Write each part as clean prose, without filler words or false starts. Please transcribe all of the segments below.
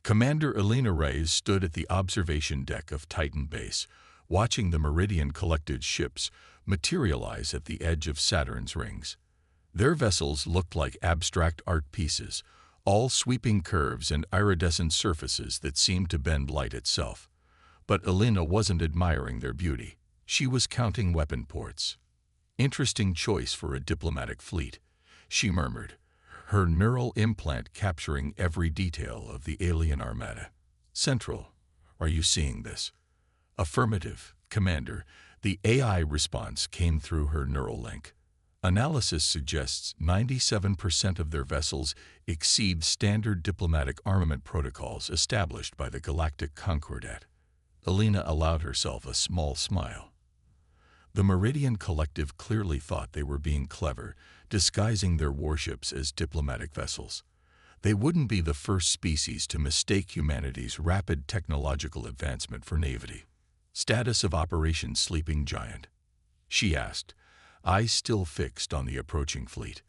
Commander Elena Reyes stood at the observation deck of Titan Base, watching the Meridian Collective ships materialize at the edge of Saturn's rings. Their vessels looked like abstract art pieces, all sweeping curves and iridescent surfaces that seemed to bend light itself. But Elena wasn't admiring their beauty. She was counting weapon ports. "Interesting choice for a diplomatic fleet," she murmured, her neural implant capturing every detail of the alien armada. "Central, are you seeing this?" "Affirmative, Commander." The AI response came through her neural link. "Analysis suggests 97% of their vessels exceed standard diplomatic armament protocols established by the Galactic Concordat." Elena allowed herself a small smile. The Meridian Collective clearly thought they were being clever, disguising their warships as diplomatic vessels. They wouldn't be the first species to mistake humanity's rapid technological advancement for naivety. "Status of Operation Sleeping Giant?" she asked, eyes still fixed on the approaching fleet.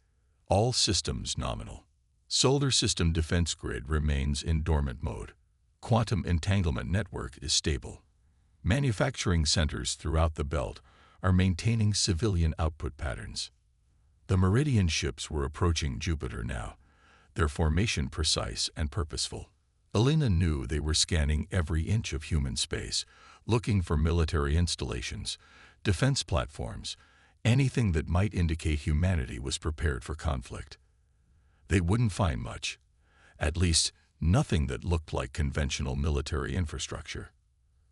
"All systems nominal. Solar system defense grid remains in dormant mode. Quantum entanglement network is stable. Manufacturing centers throughout the belt are maintaining civilian output patterns." The Meridian ships were approaching Jupiter now, their formation precise and purposeful. Elena knew they were scanning every inch of human space, looking for military installations, defense platforms, anything that might indicate humanity was prepared for conflict. They wouldn't find much, at least nothing that looked like conventional military infrastructure.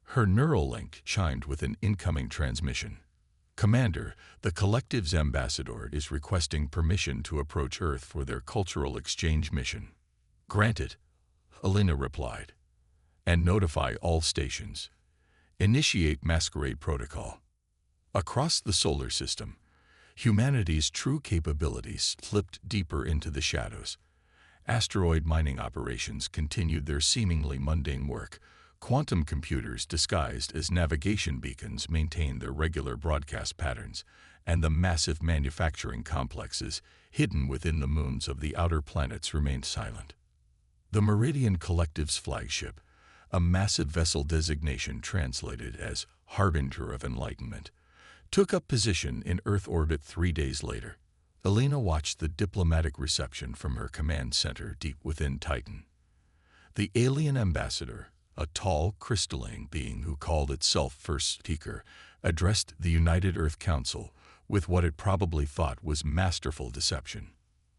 Her neural link chimed with an incoming transmission. "Commander, the Collective's ambassador is requesting permission to approach Earth for their cultural exchange mission." "Granted," Elena replied. "And notify all stations. Initiate masquerade protocol." Across the solar system, humanity's true capabilities slipped deeper into the shadows. Asteroid mining operations continued their seemingly mundane work. Quantum computers disguised as navigation beacons maintained their regular broadcast patterns, and the massive manufacturing complexes hidden within the moons of the outer planets remained silent. The Meridian Collective's flagship, a massive vessel designation translated as Harbinger of Enlightenment, took up position in Earth orbit 3 days later. Elena watched the diplomatic reception from her command center deep within Titan. The alien ambassador, a tall, crystalline being who called itself First Speaker, addressed the United Earth Council with what it probably thought was masterful deception.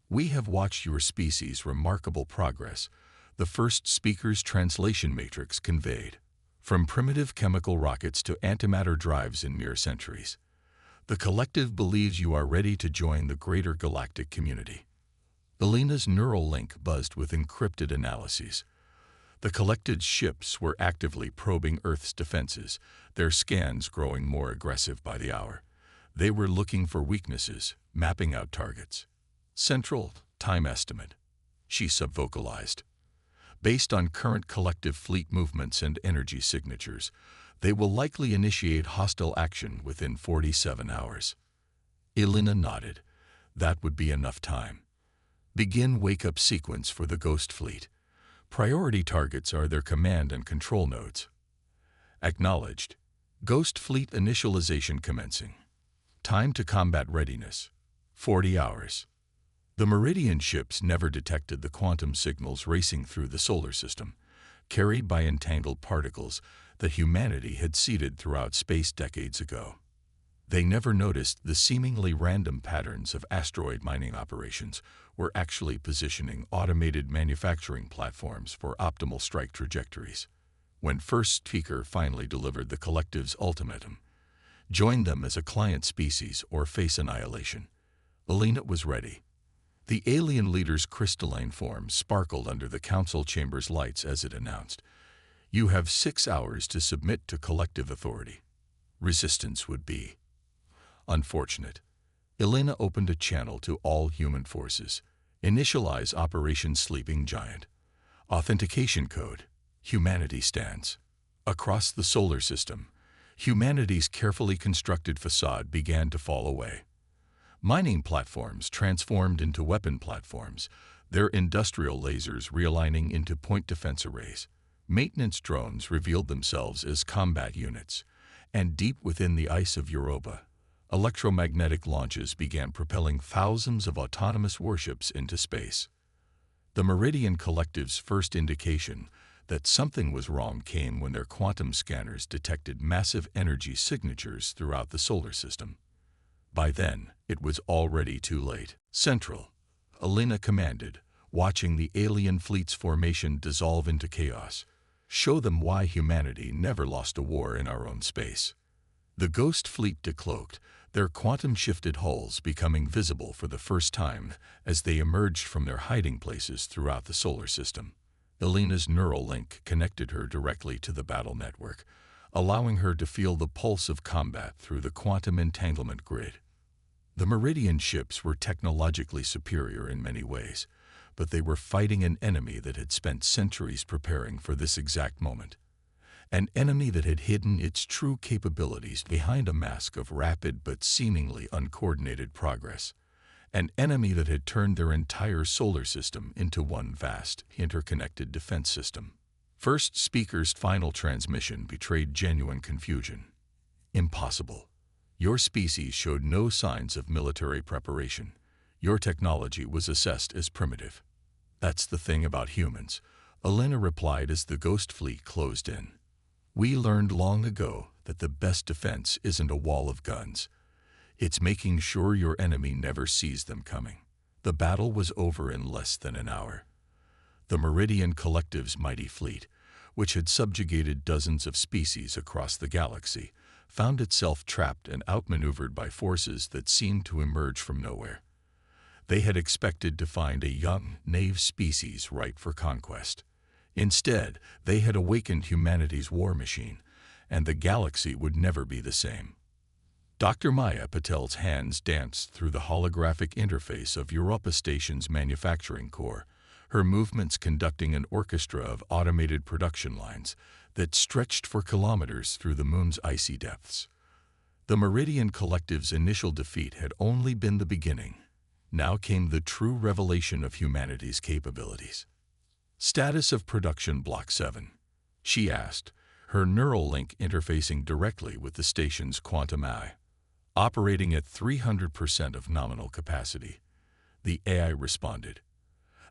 "We have watched your species' remarkable progress," the First Speaker's translation matrix conveyed. "From primitive chemical rockets to antimatter drives in mere centuries. The Collective believes you are ready to join the greater galactic community." Elena's neural link buzzed with encrypted analyses. The Collective's ships were actively probing Earth's defenses, their scans growing more aggressive by the hour. They were looking for weaknesses, mapping out targets. "Central time estimate," she subvocalized. "Based on current Collective fleet movements and energy signatures, they will likely initiate hostile action within 47 hours. Elena nodded. That would be enough time. "Begin wake-up sequence for the Ghost Fleet. Priority targets are their command and control nodes." "Acknowledged. Ghost Fleet initialization commencing. Time to combat readiness. 40 hours." The Meridian ships never detected the quantum signals racing through the solar system, carried by entangled particles that humanity had seeded throughout space decades ago. They never noticed the seemingly random patterns of asteroid mining operations were actually positioning automated manufacturing platforms for optimal strike trajectories. When First Speaker finally delivered the Collective's ultimatum, join them as a client species or face annihilation, Elena was ready. The alien leader's crystalline form sparkled under the council chamber's lights as it announced, "You have 6 hours to submit to Collective authority. Resistance would be unfortunate." Elena opened a channel to all human forces. "Initialize Operation Sleeping Giant. Authentication code. Humanity stands." Across the solar system, humanity's carefully constructed facade began to fall away. Mining platforms transformed into weapon platforms, their industrial lasers realigning into point defense arrays. Maintenance drones revealed themselves as combat units, and deep within the ice of Europa, electromagnetic launches began propelling thousands of autonomous warships into space. The Meridian Collective's first indication that something was wrong came when their quantum scanners detected massive energy signatures throughout the solar system. By then, it was already too late. Central, Alina commanded, watching the alien fleet's formation dissolve into chaos. Show them why humanity never lost a war in our own space. The Ghost Fleet decloaked, their quantum-shifted hulls becoming visible for the first time as they emerged from their hiding places throughout the solar system. Alina's neural link connected her directly to the battle network, allowing her to feel the pulse of combat through the quantum entanglement grid. The Meridian ships were technologically superior in many ways, but they were fighting an enemy that had spent centuries preparing for this exact moment. An enemy that had hidden its true capabilities behind a mask of rapid but seemingly uncoordinated progress. An enemy that had turned their entire solar system into one vast, interconnected defense system. First Speaker's final transmission betrayed genuine confusion. Impossible. Your species showed no signs of military preparation. Your technology was assessed as primitive. That's the thing about humans, Alina replied as the Ghost Fleet closed in. We learned long ago that the best defense isn't a wall of guns. It's making sure your enemy never sees them coming. The battle was over in less than an hour. The Meridian Collective's mighty fleet, which had subjugated dozens of species across the galaxy, found itself trapped and outmaneuvered by forces that seemed to emerge from nowhere. They had expected to find a young, naive species ripe for conquest. Instead, they had awakened humanity's war machine, and the galaxy would never be the same. Dr. Maya Patel's hands danced through the holographic interface of Europa Station's manufacturing core, her movements conducting an orchestra of automated production lines that stretched for kilometers through the moon's icy depths. The Meridian Collective's initial defeat had only been the beginning. Now came the true revelation of humanity's capabilities. Status of Production Block 7, she asked, her neural link interfacing directly with the station's quantum AI. Operating at 300% of nominal capacity, the AI responded.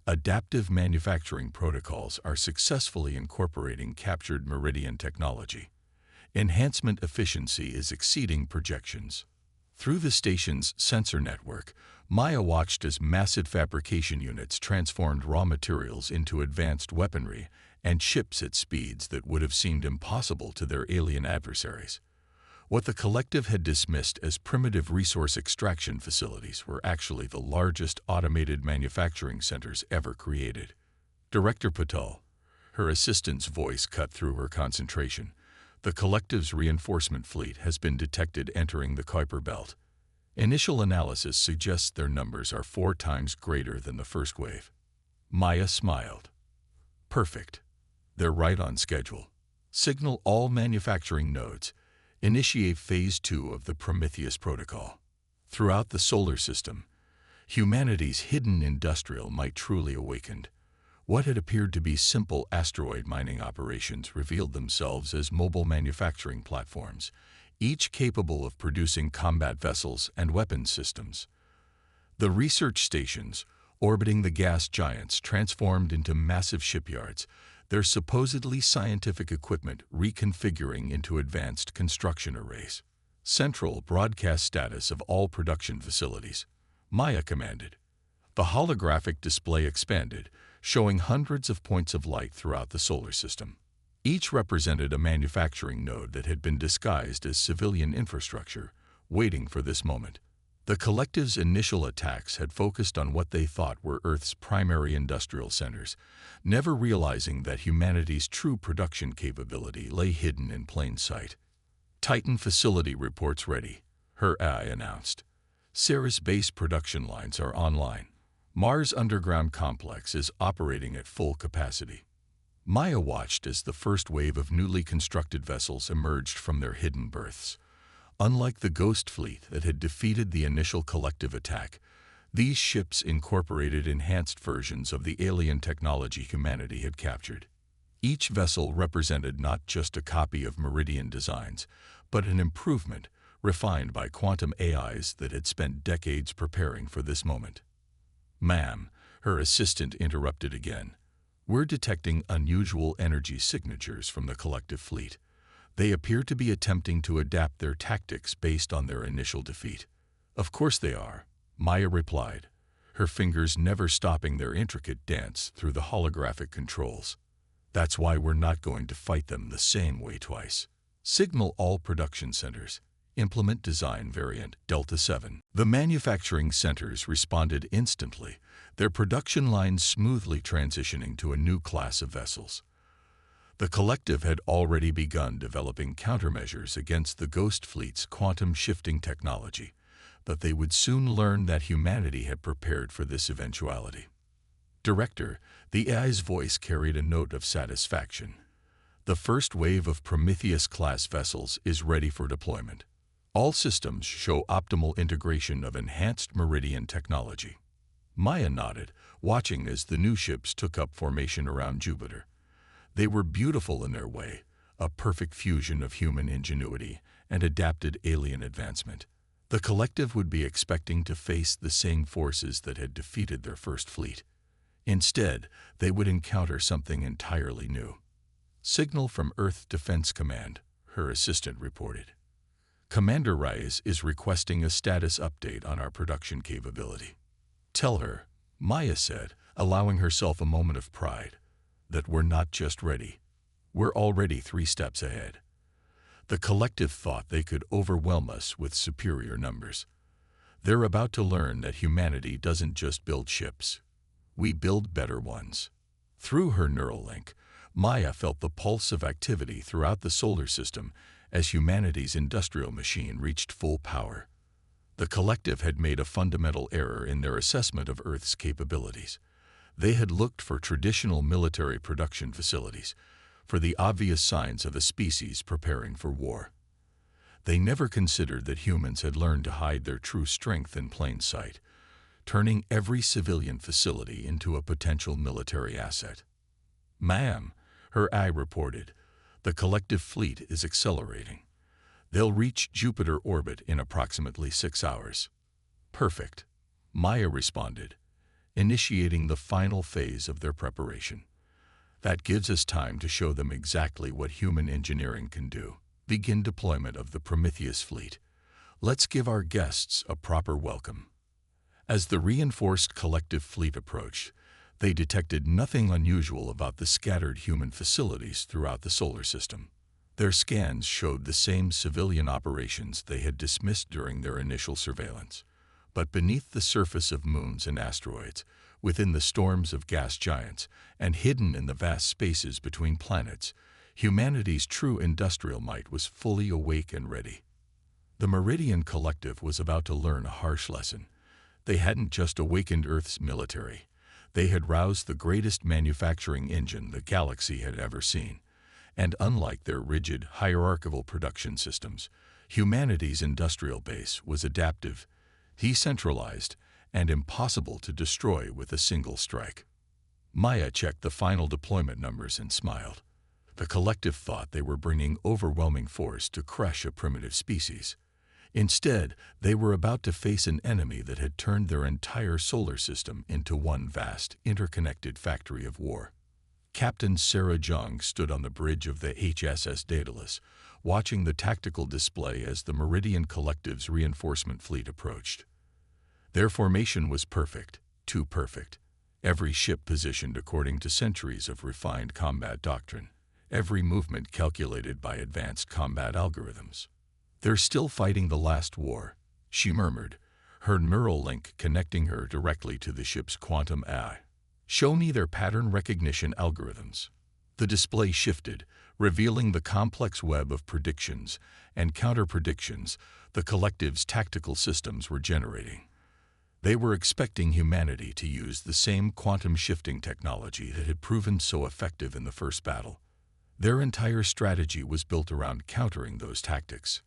Adaptive manufacturing protocols are successfully incorporating captured Meridian technology. Enhancement efficiency is exceeding projections. Through the station's sensor network, Maya watched as massive fabrication units transformed raw materials into advanced weaponry and ships at speeds that would have seemed impossible to their alien adversaries. What the collective had dismissed as primitive resource extraction facilities were actually the largest automated manufacturing centers ever created. Director Patel, her assistant's voice cut through her concentration, the collective's reinforcement fleet has been detected entering the Kuiper Belt. Initial analysis suggests their numbers are 4 times greater than the first wave. Maya smiled. Perfect. They're right on schedule. Signal all manufacturing nodes. Initiate Phase 2 of the Prometheus Protocol. Throughout the solar system, humanity's hidden industrial might truly awakened. What had appeared to be simple asteroid mining operations revealed themselves as mobile manufacturing platforms, each capable of producing combat vessels and weapons systems. The research stations, orbiting the gas giants, transformed into massive shipyards, their supposedly scientific equipment reconfiguring into advanced construction arrays. Central broadcast status of all production facilities, Maya commanded. The holographic display expanded, showing hundreds of points of light throughout the solar system. Each represented a manufacturing node that had been disguised as civilian infrastructure, waiting for this moment. The collective's initial attacks had focused on what they thought were Earth's primary industrial centers, never realizing that humanity's true production capability lay hidden in plain sight. Titan facility reports ready, her AI announced. Ceres base production lines are online. Mars underground complex is operating at full capacity. Maya watched as the first wave of newly constructed vessels emerged from their hidden berths. Unlike the Ghost Fleet that had defeated the initial collective attack, These ships incorporated enhanced versions of the alien technology humanity had captured. Each vessel represented not just a copy of Meridian designs, but an improvement refined by quantum AIs that had spent decades preparing for this moment. "Ma'am," her assistant interrupted again, "we're detecting unusual energy signatures from the collective fleet. They appear to be attempting to adapt their tactics based on their initial defeat." "Of course they are," Maya replied, her fingers never stopping their intricate dance through the holographic controls. "That's why we're not going to fight them the same way twice. Signal all production centers. Implement design variant Delta 7. The manufacturing centers responded instantly, their production lines smoothly transitioning to a new class of vessels. The collective had already begun developing countermeasures against the Ghost Fleet's quantum shifting technology, but they would soon learn that humanity had prepared for this eventuality. "Director," the AI's voice carried a note of satisfaction. "The first wave of Prometheus-class vessels is ready for deployment. All systems show optimal integration of enhanced Meridian technology." Maya nodded, watching as the new ships took up formation around Jupiter. They were beautiful in their way, a perfect fusion of human ingenuity and adapted alien advancement. The collective would be expecting to face the same forces that had defeated their first fleet. Instead, they would encounter something entirely new. "Signal from Earth Defense Command," her assistant reported. "Commander Reyes is requesting a status update on our production capability." "Tell her," Maya said, allowing herself a moment of pride, "that we're not just ready. We're already 3 steps ahead." The collective thought they could overwhelm us with superior numbers. They're about to learn that humanity doesn't just build ships. We build better ones. Through her neural link, Maya felt the pulse of activity throughout the solar system as humanity's industrial machine reached full power. The collective had made a fundamental error in their assessment of Earth's capabilities. They had looked for traditional military production facilities, for the obvious signs of a species preparing for war. They never considered that humans had learned to hide their true strength in plain sight, turning every civilian facility into a potential military asset. "Ma'am," her eye reported, "the collective fleet is accelerating. They'll reach Jupiter orbit in approximately 6 hours." "Perfect," Maya responded, initiating the final phase of their preparation. "That gives us time to show them exactly what human engineering can do. Begin deployment of the Prometheus fleet. Let's give our guests a proper welcome." As the reinforced collective fleet approached, they detected nothing unusual about the scattered human facilities throughout the solar system. Their scans showed the same civilian operations they had dismissed during their initial surveillance. But beneath the surface of moons and asteroids, within the storms of gas giants, and hidden in the vast spaces between planets, humanity's true industrial might was fully awake and ready. The Meridian Collective was about to learn a harsh lesson. They hadn't just awakened Earth's military. They had roused the greatest manufacturing engine the galaxy had ever seen. And unlike their rigid, hierarchical production systems, humanity's industrial base was adaptive, decentralized, and impossible to destroy with a single strike. Maya checked the final deployment numbers and smiled. The collective thought they were bringing overwhelming force to crush a primitive species. Instead, they were about to face an enemy that had turned their entire solar system into one vast, interconnected factory of war. Captain Sarah Jung stood on the bridge of the HSS Daedalus, watching the tactical display as the Meridian Collective's reinforcement fleet approached. Their formation was perfect, too perfect. Every ship positioned according to centuries of refined combat doctrine. Every movement calculated by advanced combat algorithms. "They're still fighting the last war," she murmured, her neural link connecting her directly to the ship's quantum AI. "Show me their pattern recognition algorithms." The display shifted, revealing the complex web of predictions and counter-predictions the collective's tactical systems were generating. They were expecting humanity to use the same quantum shifting technology that had proven so effective in the first battle. Their entire strategy was built around countering those tactics.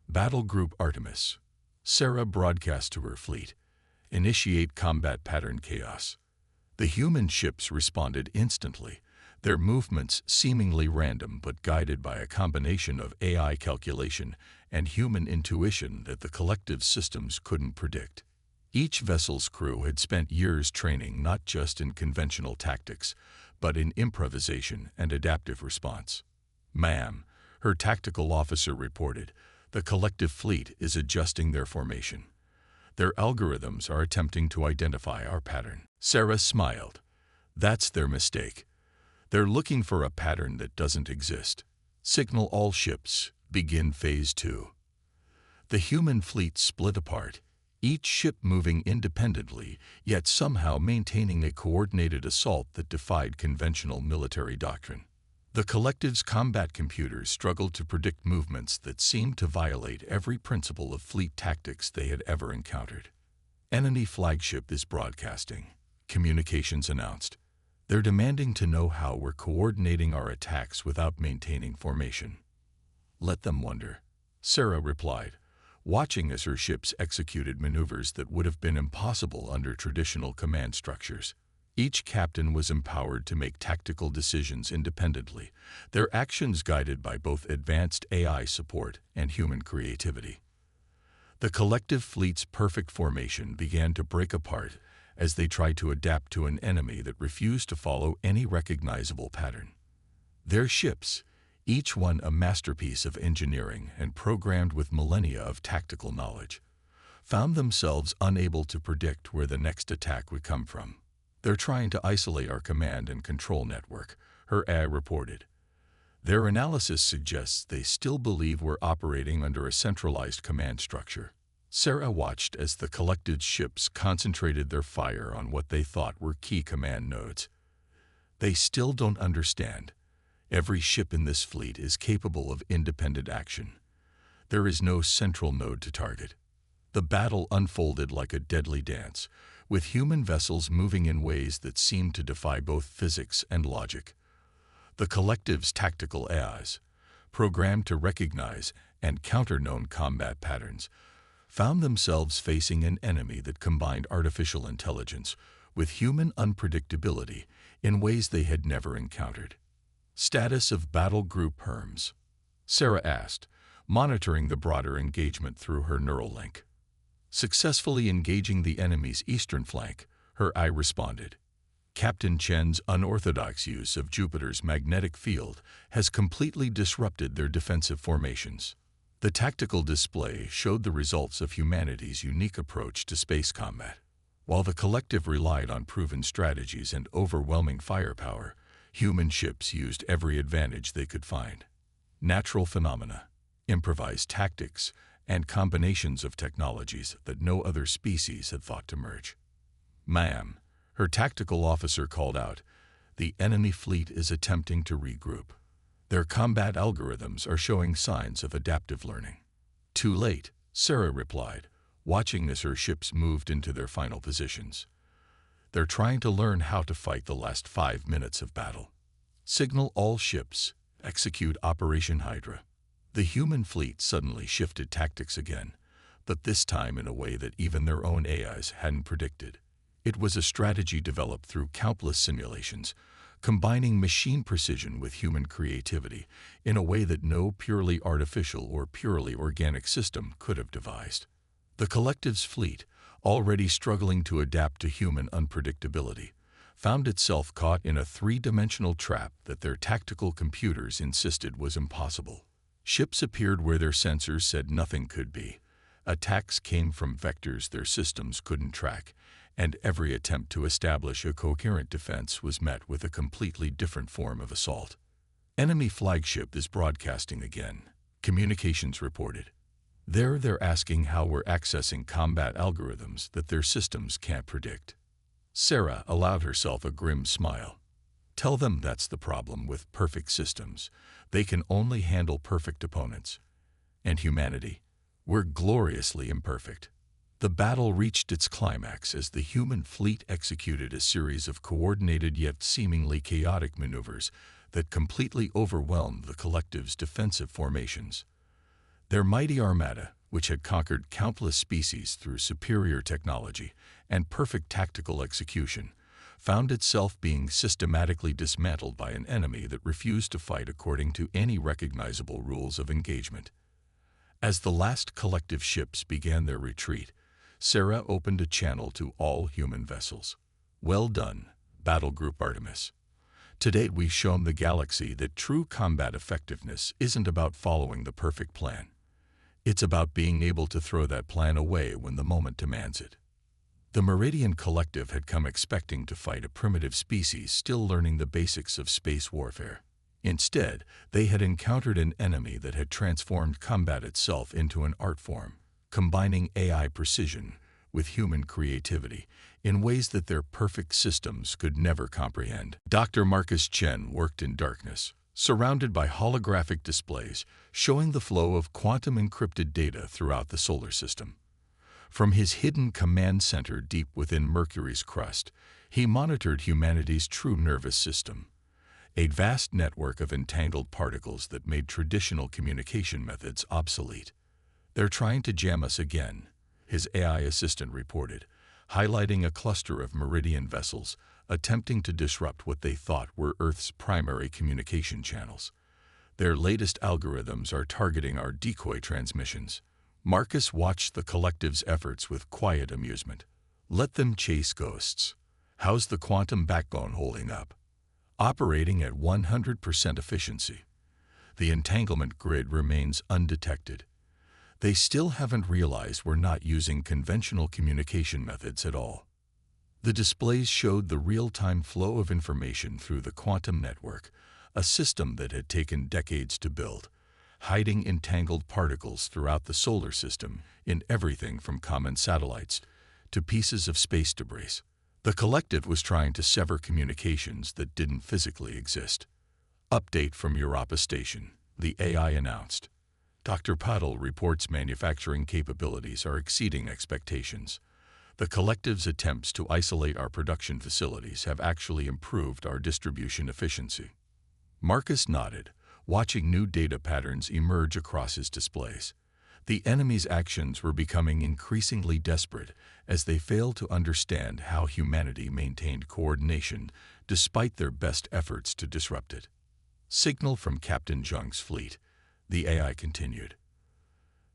"Battle Group Artemis," Sarah broadcast to her fleet. initiate combat pattern chaos. The human ships responded instantly, their movements seemingly random but guided by a combination of AI calculation and human intuition that the collective systems couldn't predict. Each vessel's crew had spent years training not just in conventional tactics, but in improvisation and adaptive response. "Ma'am," her tactical officer reported, "the collective fleet is adjusting their formation. Their algorithms are attempting to identify our pattern." Sarah smiled. "That's their mistake. They're looking for a pattern that doesn't exist. Signal all ships, begin Phase 2. The human fleet split apart, each ship moving independently, yet somehow maintaining a coordinated assault that defied conventional military doctrine. The collective's combat computers struggled to predict movements that seemed to violate every principle of fleet tactics they had ever encountered. "Enemy flagship is broadcasting," communications announced. "They're demanding to know how we're coordinating our attacks without maintaining formation." "Let them wonder," Sarah replied, watching as her ships executed maneuvers that would have been impossible under traditional command structures. Each captain was empowered to make tactical decisions independently, their actions guided by both advanced AI support and human creativity. The collective fleet's perfect formation began to break apart as they tried to adapt to an enemy that refused to follow any recognizable pattern. Their ships, each one a masterpiece of engineering and programmed with millennia of tactical knowledge, found themselves unable to predict where the next attack would come from. "They're trying to isolate our command and control network," her AI reported. "Their analysis suggests they still believe we're operating under a centralized command structure." Sarah watched as the collected ships concentrated their fire on what they thought were key command nodes. "They still don't understand. Every ship in this fleet is capable of independent action. There is no central node to target." The battle unfolded like a deadly dance, with human vessels moving in ways that seemed to defy both physics and logic. The collective's tactical AIs, programmed to recognize and counter known combat patterns, found themselves facing an enemy that combined artificial intelligence with human unpredictability in ways they had never encountered. "Status of battle group Herms?" Sarah asked, monitoring the broader engagement through her neural link. "Successfully engaging the enemy's eastern flank," her eye responded. "Captain Chen's unorthodox use of Jupiter's magnetic field has completely disrupted their defensive formations." The tactical display showed the results of humanity's unique approach to space combat. While the collective relied on proven strategies and overwhelming firepower, human ships used every advantage they could find. Natural phenomena, improvised tactics, and combinations of technologies that no other species had thought to merge. "Ma'am," her tactical officer called out, "the enemy fleet is attempting to regroup. Their combat algorithms are showing signs of adaptive learning." "Too late," Sarah replied, watching as her ships moved into their final positions. "They're trying to learn how to fight the last 5 minutes of battle. Signal all ships, execute Operation Hydra." The human fleet suddenly shifted tactics again, but this time in a way that even their own AIs hadn't predicted. It was a strategy developed through countless simulations, combining machine precision with human creativity in a way that no purely artificial or purely organic system could have devised. The collective's fleet, already struggling to adapt to human unpredictability, found itself caught in a three-dimensional trap that their tactical computers insisted was impossible. Ships appeared where their sensors said nothing could be. Attacks came from vectors their systems couldn't track, and every attempt to establish a coherent defense was met with a completely different form of assault. "Enemy flagship is broadcasting again," communications reported. They're asking how we're accessing combat algorithms that their systems can't predict." Sarah allowed herself a grim smile. "Tell them that's the problem with perfect systems. They can only handle perfect opponents. And humanity, we're gloriously imperfect." The battle reached its climax as the human fleet executed a series of coordinated yet seemingly chaotic maneuvers that completely overwhelmed the collective's defensive formations. Their mighty armada, which had conquered countless species through superior technology and perfect tactical execution, found itself being systematically dismantled by an enemy that refused to fight according to any recognizable rules of engagement. As the last collective ships began their retreat, Sarah opened a channel to all human vessels. "Well done, Battle Group Artemis. Today we've shown the galaxy that true combat effectiveness isn't about following the perfect plan. It's about being able to throw that plan away when the moment demands it." The Meridian Collective had come expecting to fight a primitive species still learning the basics of space warfare. Instead, they had encountered an enemy that had transformed combat itself into an art form, combining AI precision with human creativity in ways that their perfect systems could never comprehend. Dr. Marcus Chen worked in darkness, surrounded by holographic displays showing the flow of quantum-encrypted data throughout the solar system. From his hidden command center deep within Mercury's crust, he monitored humanity's true nervous system, a vast network of entangled particles that made traditional communication methods obsolete. "They're trying to jam us again," his AI assistant reported, highlighting a cluster of Meridian vessels attempting to disrupt what they thought were Earth's primary communication channels. "Their latest algorithms are targeting our decoy transmissions." Marcus watched the collective's efforts with quiet amusement. "Let them chase ghosts. How's the quantum backbone holding up?" "Operating at 100% efficiency. The entanglement grid remains undetected. They still haven't realized we're not using conventional communication methods at all." The displays showed the real-time flow of information through the quantum network, a system that had taken decades to build, hiding entangled particles throughout the solar system in everything from common satellites to pieces of space debris. The collective was trying to sever communications that didn't physically exist. "Update from Europa Station," the AI announced. "Dr. Paddle reports manufacturing capabilities are exceeding expectations. The collective's attempts to isolate our production facilities have actually improved our distribution efficiency." Marcus nodded, watching new data patterns emerge across his displays. The enemy's actions were becoming increasingly desperate as they failed to understand how humanity maintained coordination despite their best efforts to disrupt it. "Signal from Captain Zheng's fleet," the AI continued.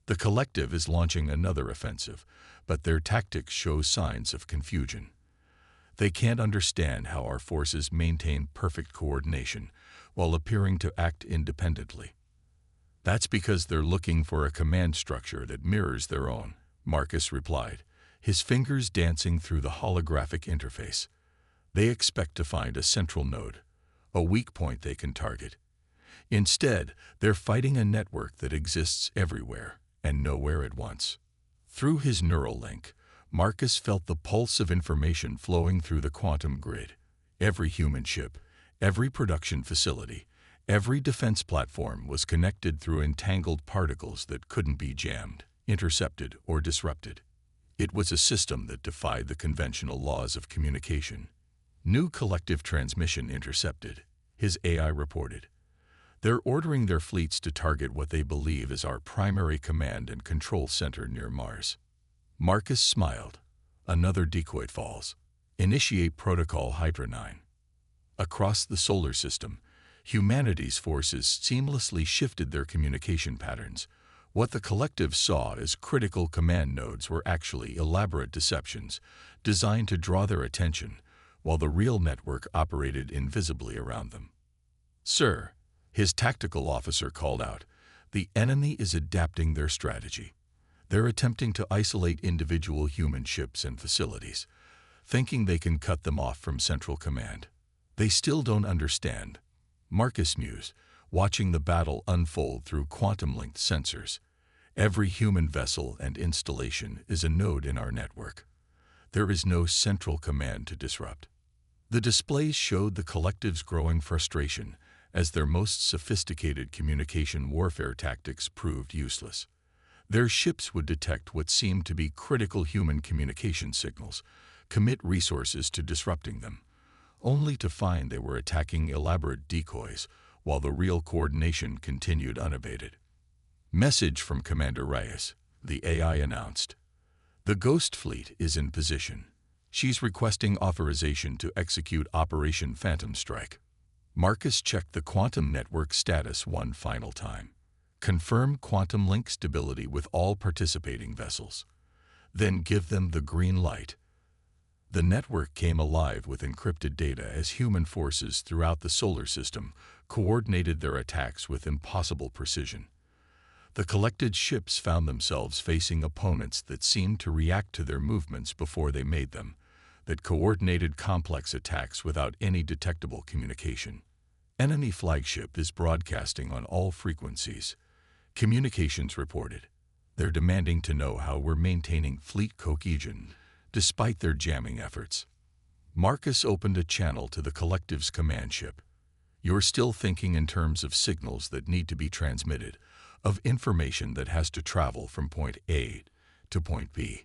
"The collective is launching another offensive, but their tactics show signs of confusion. They can't understand how our forces maintain perfect coordination while appearing to act independently. That's because they're looking for a command structure that mirrors their own," Marcus replied, his fingers dancing through the holographic interface. "They expect to find a central node, a weak point they can target. Instead, they're fighting a network that exists everywhere and nowhere at once." Through his neural link, Marcus felt the pulse of information flowing through the quantum grid. Every human ship, every production facility, every defense platform was connected through entangled particles that couldn't be jammed, intercepted, or disrupted. It was a system that defied the conventional laws of communication. "New collective transmission intercepted," his AI reported. "They're ordering their fleets to target what they believe is our primary command and control center near Mars." Marcus smiled. "Another decoy falls. Initiate Protocol Hydra 9." Across the solar system, humanity's forces seamlessly shifted their communication patterns. What the collective saw as critical command nodes were actually elaborate deceptions designed to draw their attention, while the real network operated invisibly around them. "Sir," his tactical officer called out, "the enemy is adapting their strategy. They're attempting to isolate individual human ships and facilities, thinking they can cut them off from central command. They still don't understand," Marcus mused, watching the battle unfold through quantum-linked sensors. "Every human vessel and installation is a node in our network. There is no central command to disrupt." The displays showed the collective's growing frustration as their most sophisticated communication warfare tactics proved useless. Their ships would detect what seemed to be critical human communication signals, commit resources to disrupting them, only to find they were attacking elaborate decoys while the real coordination continued unabated. "Message from Commander Reyes," the AI announced. The Ghost Fleet is in position. She's requesting authorization to execute Operation Phantom Strike. Marcus checked the quantum network status one final time. Confirm quantum link stability with all participating vessels. Then give them the green light. The network came alive with encrypted data as human forces throughout the solar system coordinated their attacks with impossible precision. The collected ships found themselves facing opponents that seemed to react to their movements before they made them, that coordinated complex attacks without any detectable communication. Enemy flagship is broadcasting on all frequencies. Communications reported. They're demanding to know how we're maintaining fleet cohesion, despite their jamming efforts. Marcus opened a channel to the collective's command ship. You're still thinking in terms of signals that need to be transmitted, of information that has to travel from point A to point B.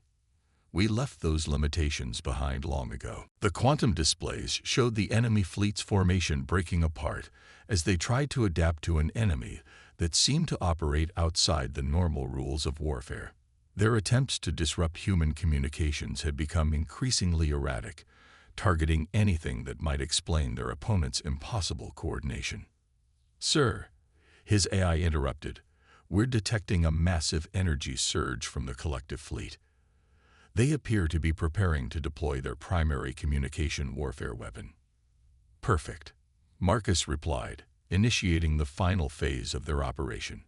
We left those limitations behind long ago. The quantum displays showed the enemy fleet's formation breaking apart as they tried to adapt to an enemy that seemed to operate outside the normal rules of warfare. Their attempts to disrupt human communications had become increasingly erratic, targeting anything that might explain their opponent's impossible coordination. "Sir," his AI interrupted, "we're detecting a massive energy surge from the collective fleet. They appear to be preparing to deploy their primary communication warfare weapon." "Perfect," Marcus replied, initiating the final phase of their operation.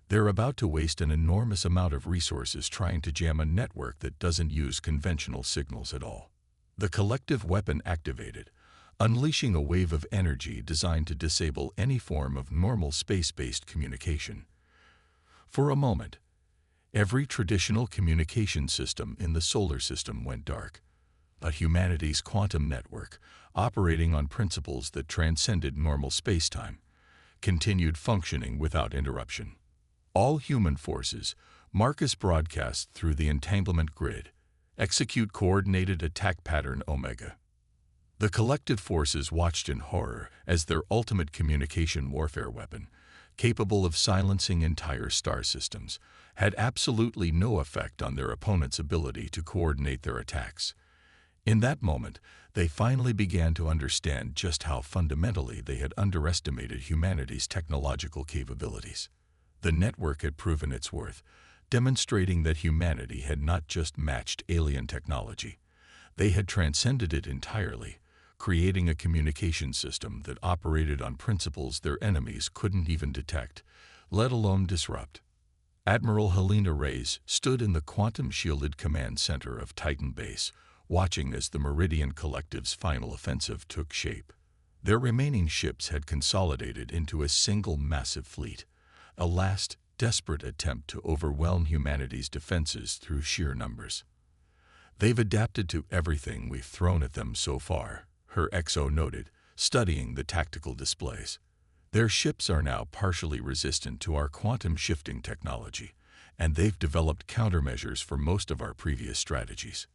They're about to waste an enormous amount of resources trying to jam a network that doesn't use conventional signals at all. The collective weapon activated, unleashing a wave of energy designed to disable any form of normal space-based communication. For a moment, every traditional communication system in the solar system went dark. But humanity's quantum network, operating on principles that transcended normal space-time, continued functioning without interruption. All human forces, Marcus broadcast through the entanglement grid, execute coordinated attack pattern Omega. The collected forces watched in horror as their ultimate communication warfare weapon, capable of silencing entire star systems, had absolutely no effect on their opponent's ability to coordinate their attacks. In that moment, they finally began to understand just how fundamentally they had underestimated humanity's technological capabilities. The network had proven its worth, demonstrating that humanity had not just matched alien technology. They had transcended it entirely, creating a communication system that operated on principles their enemies couldn't even detect, let alone disrupt. Admiral Helena Reyes stood in the quantum-shielded command center of Titan Base, watching as the Meridian Collective's final offensive took shape. Their remaining ships had consolidated into a single massive fleet, a last, desperate attempt to overwhelm humanity's defenses through sheer numbers. "They've adapted to everything we've thrown at them so far," her XO noted, studying the tactical displays. "Their ships are now partially resistant to our quantum shifting technology, and they've developed countermeasures for most of our previous strategies."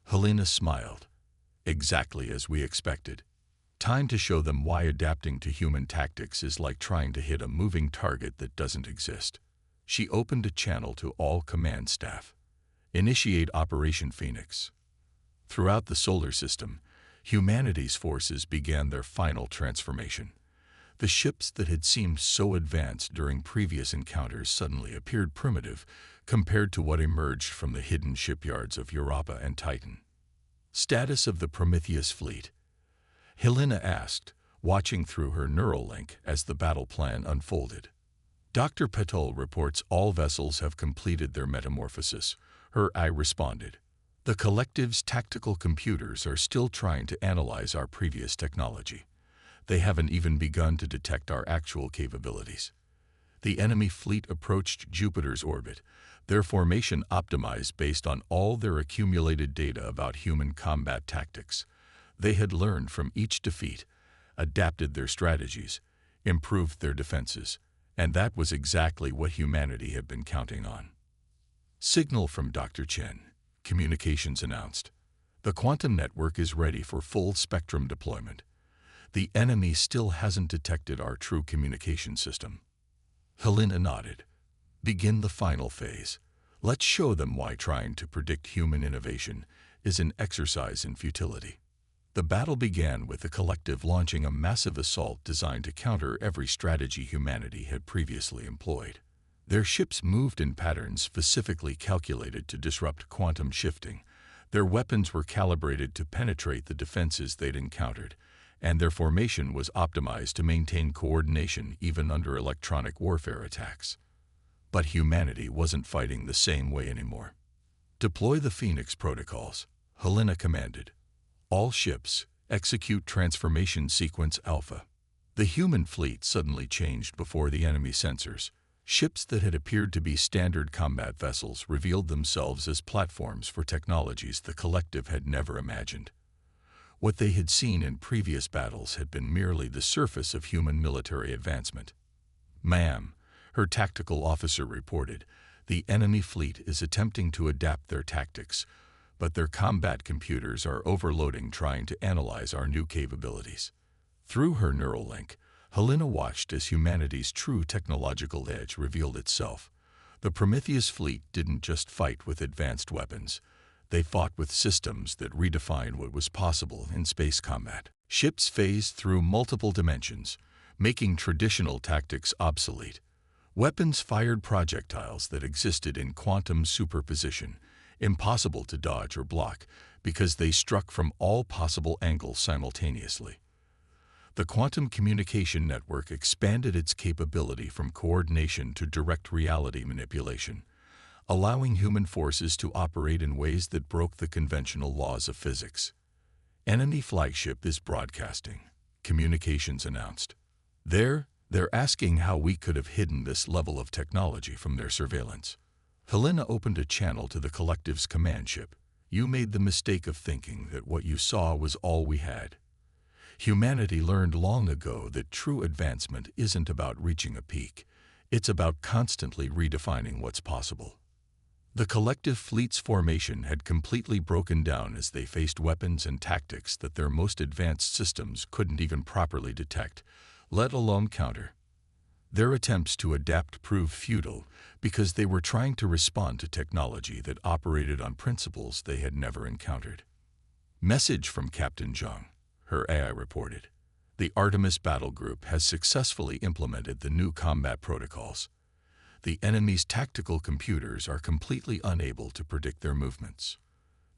Helena smiled. "Exactly as we expected. Time to show them why adapting to human tactics is like trying to hit a moving target that doesn't exist." She opened a channel to all command staff. "Initiate Operation Phoenix." Throughout the solar system, humanity's forces began their final transformation. The ships that had seemed so advanced during previous encounters suddenly appeared primitive compared to what emerged from the hidden shipyards of Europa and Titan. "Status of the Prometheus fleet?" Helena asked, watching through her Neuralink as the battle plan unfolded. "Dr. Petul reports all vessels have completed their metamorphosis," her eye responded. "The collective's tactical computers are still trying to analyze our previous technology. They haven't even begun to detect our actual capabilities." The enemy fleet approached Jupiter's orbit, their formation optimized based on all their accumulated data about human combat tactics. They had learned from each defeat, adapted their strategies, improved their defenses, and that was exactly what humanity had been counting on. "Signal from Dr. Chen," Communications announced. "The quantum network is ready for full spectrum deployment. The enemy still hasn't detected our true communication system." Helena nodded. "Begin the final phase. Let's show them why trying to predict human innovation is an exercise in futility. The battle began with the collective launching a massive assault designed to counter every strategy humanity had previously employed. Their ships moved in patterns specifically calculated to disrupt quantum shifting. Their weapons were calibrated to penetrate the defenses they'd encountered, and their formation was optimized to maintain coordination even under electronic warfare attacks. But humanity wasn't fighting the same way anymore. Deploy the Phoenix protocols, Helena commanded. All ships, execute transformation sequence Alpha. The human fleet suddenly changed before the enemy sensors. Ships that had appeared to be standard combat vessels revealed themselves as platforms for technologies the collective had never imagined. What they had seen in previous battles had been merely the surface of human military advancement. "Ma'am," her tactical officer reported, "the enemy fleet is attempting to adapt their tactics, but their combat computers are overloading trying to analyze our new capabilities." Through her neural link, Helena watched as humanity's true technological edge revealed itself. The Prometheus fleet didn't just fight with advanced weapons. They fought with systems that redefined what was possible in space combat. Ships phased through multiple dimensions, making traditional tactics obsolete. Weapons fired projectiles that existed in quantum superposition, impossible to dodge or block because they struck from all possible angles simultaneously. The quantum communication network expanded its capability from coordination to direct reality manipulation, allowing human forces to operate in ways that broke the conventional laws of physics. "Enemy flagship is broadcasting," communications announced. They're asking how we could have hidden this level of technology from their surveillance. Helena opened a channel to the collective's command ship. "You made the mistake of thinking that what you saw was all we had. Humanity learned long ago that true advancement isn't about reaching a peak. It's about constantly redefining what's possible." The collective fleet's formation had completely broken down as they faced weapons and tactics that their most advanced systems couldn't even properly detect, let alone counter. Their attempts to adapt proved futile because they were trying to respond to technology that operated on principles they had never encountered. "Message from Captain Zhang," her AI reported. "The Artemis battle group has successfully implemented the new combat protocols. The enemy's tactical computers are completely unable to predict their movements."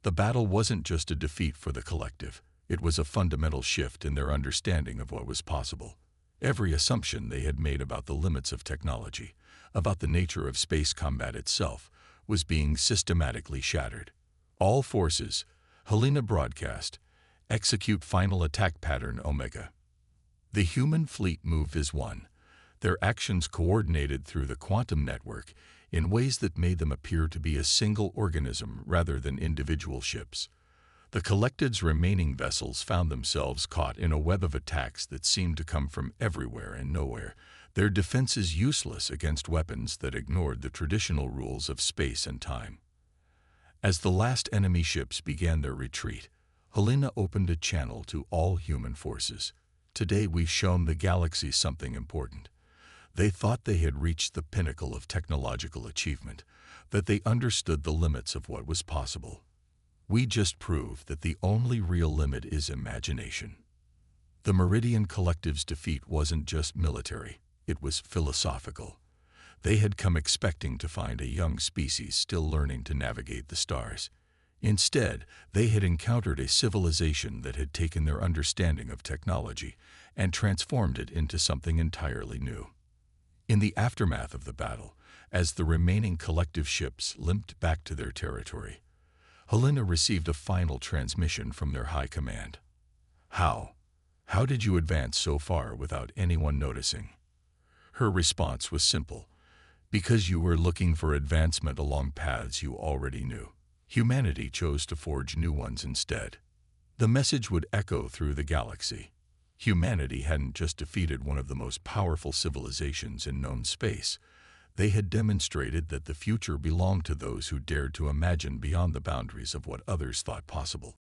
The battle wasn't just a defeat for the collective, it was a fundamental shift in their understanding of what was possible. Every assumption they had made about the limits of technology, about the nature of space combat itself, was being systematically shattered. "All forces," Helena broadcast, "execute final attack pattern Omega." The human fleet moved as one, their actions coordinated through the quantum network in ways that made them appear to be a single organism rather than individual ships. The collective's remaining vessels found themselves caught in a web of attacks that seemed to come from everywhere and nowhere, their defenses useless against weapons that ignored the traditional rules of space and time. As the last enemy ships began their retreat, Helena opened a channel to all human forces. "Today we've shown the galaxy something important. They thought they had reached the pinnacle of technological achievement, that they understood the limits of what was possible. We just proved that the only real limit is imagination." The Meridian Collective's defeat wasn't just military, it was philosophical. They had come expecting to find a young species still learning to navigate the stars. Instead, they had encountered a civilization that had taken their understanding of technology and transformed it into something entirely new. In the aftermath of the battle, as the remaining collective ships limped back to their territory, Helena received a final transmission from their high command. How did you advance so far without anyone noticing?" Her response was simple: "Because you were looking for advancement along paths you already knew. Humanity chose to forge new ones instead." The message would echo through the galaxy. Humanity hadn't just defeated one of the most powerful civilizations in known space. They had demonstrated that the future belonged to those who dared to imagine beyond the boundaries of what others thought possible.